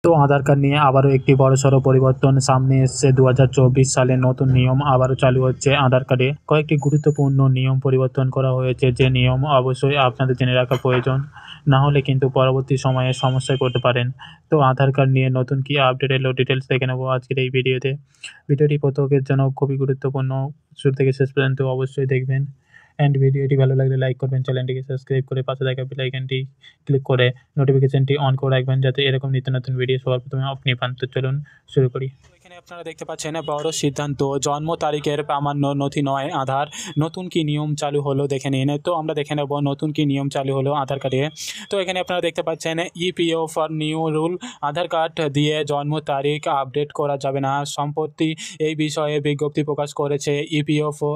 তো আধার কার্ড নিয়ে আবারও একটি বড়সড় পরিবর্তন সামনে এসছে। 2024 সালে নতুন নিয়ম আবারও চালু হচ্ছে। আধার কার্ডে কয়েকটি গুরুত্বপূর্ণ নিয়ম পরিবর্তন করা হয়েছে, যে নিয়ম অবশ্যই আপনাদের জেনে রাখা প্রয়োজন, না হলে কিন্তু পরবর্তী সময়ে সমস্যায় পড়তে পারেন। তো আধার কার্ড নিয়ে নতুন কি আপডেট এলো, ডিটেলস দেখে নেবো আজকের এই ভিডিওতে। ভিডিওটি প্রত্যেকের জন্য খুবই গুরুত্বপূর্ণ, শুরু থেকে শেষ পর্যন্ত অবশ্যই দেখবেন। অ্যান্ড ভিডিওটি ভালো লাগলে লাইক করবেন, চ্যানেলটিকে সাবস্ক্রাইব করে পাশে থাকা বেল আইকনটি ক্লিক করে নোটিফিকেশনটি অন করে রাখবেন, যাতে এরকম নিত্য নতুন ভিডিও সবার প্রথমে আপনি পান। তো চলুন শুরু করি। এখানে আপনারা দেখতে পাচ্ছেন বড় সিদ্ধান্ত, জন্ম তারিখের প্রামাণ্য নথি নয় আধার। নতুন কি নিয়ম চালু হলো দেখে নিন। তো আমরা দেখে নেব নতুন কি নিয়ম চালু হলো আধার কার্ডে। তো এখানে আপনারা দেখতে পাচ্ছেন ইপিও for new rule, Aadhaar card দিয়ে জন্ম তারিখ আপডেট করা যাবে না। সম্প্রতি এই বিষয়ে বিজ্ঞপ্তি প্রকাশ করেছে ইপিএফও।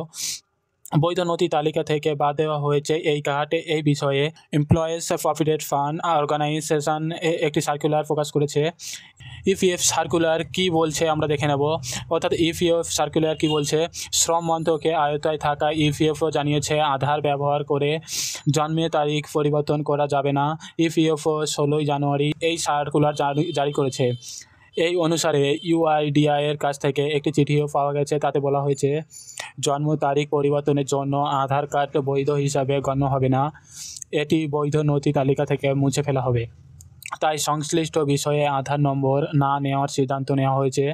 বৈধ নথি তালিকা থেকে বাদ দেওয়া হয়েছে এই কার্ড। এই বিষয়ে এমপ্লয়িজ প্রভিডেন্ট ফান্ড অর্গানাইজেশন একটি সার্কুলার প্রকাশ করেছে। ইপিএফ সার্কুলার কি বলছে আমরা দেখে নেব। অর্থাৎ ইপিএফ সার্কুলার কি বলছে, শ্রম মন্ত্রকের আয়তায় থাকা ইপিএফও জানিয়েছে আধার ব্যবহার করে জন্মের তারিখ পরিবর্তন করা যাবে না। ইপিএফও 16 জানুয়ারি এই সার্কুলার জারি করেছে। এই অনুসারে ইউআইডিআই এর কাছ থেকে একটি চিঠিও পাওয়া গেছে। তাতে বলা হয়েছে জন্ম তারিখ পরিবর্তনের জন্য আধার কার্ড বৈধ হিসাবে গণ্য হবে না, এটি বৈধ নথি তালিকা থেকে মুছে ফেলা হবে। তাই সংশ্লিষ্ট বিষয়ে আধার নম্বর না নেওয়ার সিদ্ধান্ত নেওয়া হয়েছে।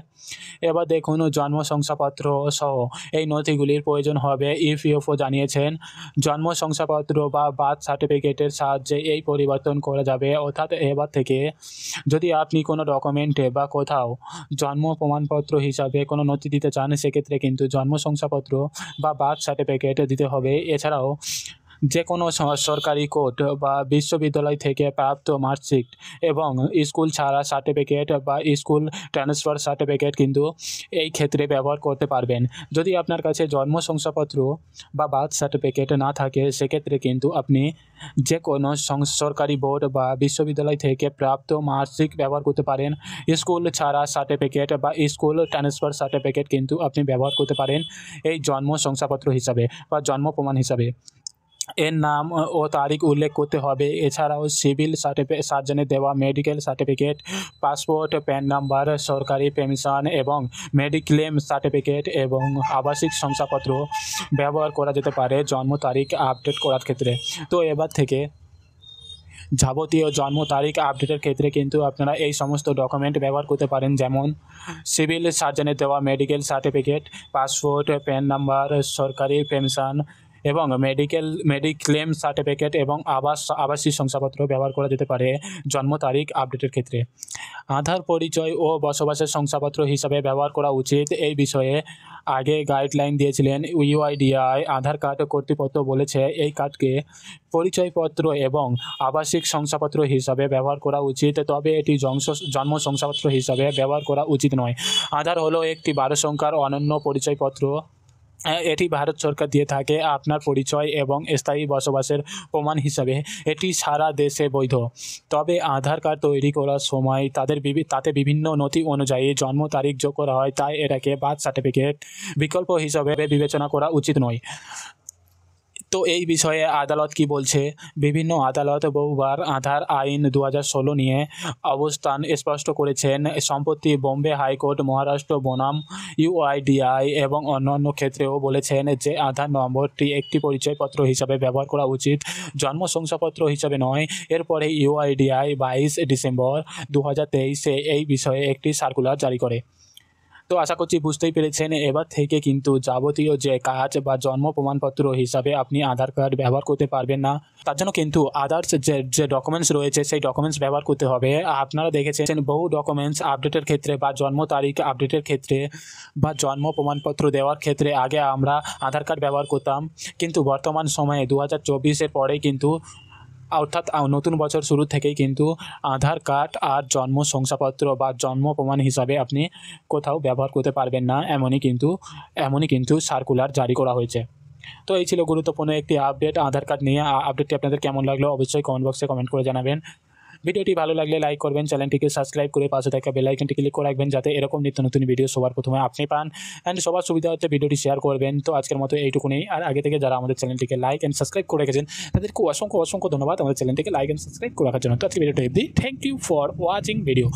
এবার দেখুন, জন্ম শংসাপত্র সহ এই নথিগুলির প্রয়োজন হবে। ইপিএফও জানিয়েছেন জন্ম শংসাপত্র বা বার্থ সার্টিফিকেটের সাহায্যে এই পরিবর্তন করা যাবে। অর্থাৎ এবার থেকে যদি আপনি কোনো ডকুমেন্টে বা কোথাও জন্ম প্রমাণপত্র হিসাবে কোনো নথি দিতে চান, সেক্ষেত্রে কিন্তু জন্ম শংসাপত্র বা বার্থ সার্টিফিকেট দিতে হবে। এছাড়াও যে কোনো সরকারি কোর্ট বা বিশ্ববিদ্যালয় থেকে প্রাপ্ত মার্কশিট এবং স্কুল ছাড়া সার্টিফিকেট বা স্কুল ট্রান্সফার সার্টিফিকেট কিন্তু এই ক্ষেত্রে ব্যবহার করতে পারবেন। যদি আপনার কাছে জন্ম শংসাপত্র বা বার্থ সার্টিফিকেট না থাকে, সেক্ষেত্রে কিন্তু আপনি যে কোনো সরকারি বোর্ড বা বিশ্ববিদ্যালয় থেকে প্রাপ্ত মার্কশিট ব্যবহার করতে পারেন। স্কুল ছাড়া সার্টিফিকেট বা স্কুল ট্রান্সফার সার্টিফিকেট কিন্তু আপনি ব্যবহার করতে পারেন এই জন্ম শংসাপত্র হিসাবে বা জন্ম প্রমাণ হিসাবে। এর নাম ও তারিখ উল্লেখ করতে হবে। এছাড়াও সিভিল সার্জনের দেওয়া medical certificate, passport, pan number, সরকারি পেনশন এবং মেডিক্লেম সার্টিফিকেট এবং আবাসিক শংসাপত্র ব্যবহার করা যেতে পারে জন্ম তারিখ আপডেট করার ক্ষেত্রে। তো এবার থেকে যাবতীয় জন্ম তারিখ আপডেটের ক্ষেত্রে কিন্তু আপনারা এই সমস্ত ডকুমেন্ট ব্যবহার করতে পারেন, যেমন সিভিল সার্জনের দেওয়া medical certificate, passport, pan number, সরকারি পেনশন এবং মেডিক্লেম সার্টিফিকেট এবং আবাসিক শংসাপত্র ব্যবহার করা যেতে পারে জন্ম তারিখ আপডেটের ক্ষেত্রে। আধার পরিচয় ও বসবাসের শংসাপত্র হিসাবে ব্যবহার করা উচিত, এই বিষয়ে আগে গাইডলাইন দিয়েছিলেন ইউআইডিআই। আধার কার্ড কর্তৃপক্ষ বলেছে এই কার্ডকে পরিচয়পত্র এবং আবাসিক শংসাপত্র হিসাবে ব্যবহার করা উচিত, তবে এটি জন্ম শংসাপত্র হিসাবে ব্যবহার করা উচিত নয়। আধার হলো একটি 12 সংখ্যার অনন্য পরিচয়পত্র। এটি ভারত সরকার দিয়ে থাকে আপনার পরিচয় এবং স্থায়ী বসবাসের প্রমাণ হিসাবে। এটি সারা দেশে বৈধ। তবে আধার কার্ড তৈরি করার সময় তাতে বিভিন্ন নথি অনুযায়ী জন্ম তারিখ যোগ করা হয়, তাই এটাকে বার্থ সার্টিফিকেট বিকল্প হিসাবে বিবেচনা করা উচিত নয়। তো এই বিষয়ে আদালত কি বলছে? বিভিন্ন আদালত বহুবার আধার আইন 2016 নিয়ে অবস্থান স্পষ্ট করেছেন। সম্প্রতি বোম্বে হাইকোর্ট মহারাষ্ট্র বনাম ইউআইডিআই এবং অন্যান্য ক্ষেত্রেও বলেছেন যে আধার নম্বরটি একটি পরিচয়পত্র হিসাবে ব্যবহার করা উচিত, জন্ম শংসাপত্র হিসাবে নয়। এরপরে ইউআইডিআই 22 ডিসেম্বর 2023 এই বিষয়ে একটি সার্কুলার জারি করে। তো আশা করছি বুঝতেই পেরেছেন, এবার থেকে কিন্তু যাবতীয় যে কাজ বা জন্ম প্রমাণপত্র হিসাবে আপনি আধার কার্ড ব্যবহার করতে পারবেন না। তার জন্য কিন্তু আদার্স যে ডকুমেন্টস রয়েছে সেই ডকুমেন্টস ব্যবহার করতে হবে। আপনারা দেখেছেন বহু ডকুমেন্টস আপডেটের ক্ষেত্রে বা জন্ম তারিখ আপডেটের ক্ষেত্রে বা জন্ম প্রমাণপত্র দেওয়ার ক্ষেত্রে আগে আমরা আধার কার্ড ব্যবহার করতাম, কিন্তু বর্তমান সময়ে 2024-এর পরেই কিন্তু অর্থাৎ নতুন বছর শুরু থেকেই কিন্তু আধার কার্ড আর জন্ম শংসাপত্র বা জন্ম প্রমাণ হিসাবে আপনি কোথাও ব্যবহার করতে পারবেন না, এমনই কিন্তু সার্কুলার জারি করা হয়েছে। তো এই ছিল গুরুত্বপূর্ণ একটি আপডেট আধার কার্ড নিয়ে। আপডেটটি আপনাদের কেমন লাগলো অবশ্যই কমেন্ট বক্সে কমেন্ট করে জানাবেন। ভিডিওটি ভালো লাগলে লাইক করবেন, চ্যানেলটিকে সাবস্ক্রাইব করে পাশে থাকা বেল আইকনটি ক্লিক করে রাখবেন, যাতে এরকম নিত্য নতুন ভিডিও সবার প্রথমে আপনি পান। অ্যান্ড সবার সুবিধা হচ্ছে ভিডিওটি শেয়ার করবেন। তো আজকের মতো এইটুকুনি। আর আগে থেকে যারা আমাদের চ্যানেলটিকে লাইক অ্যান্ড সাবস্ক্রাইব করে রেখেছেন তাদেরকে অসংখ্য ধন্যবাদ আমাদের চ্যানেলটিকে লাইক অ্যান্ড সাবস্ক্রাইব করে রাখার জন্য। তো আজকে ভিডিওটা অবধি। Thank you for watching video.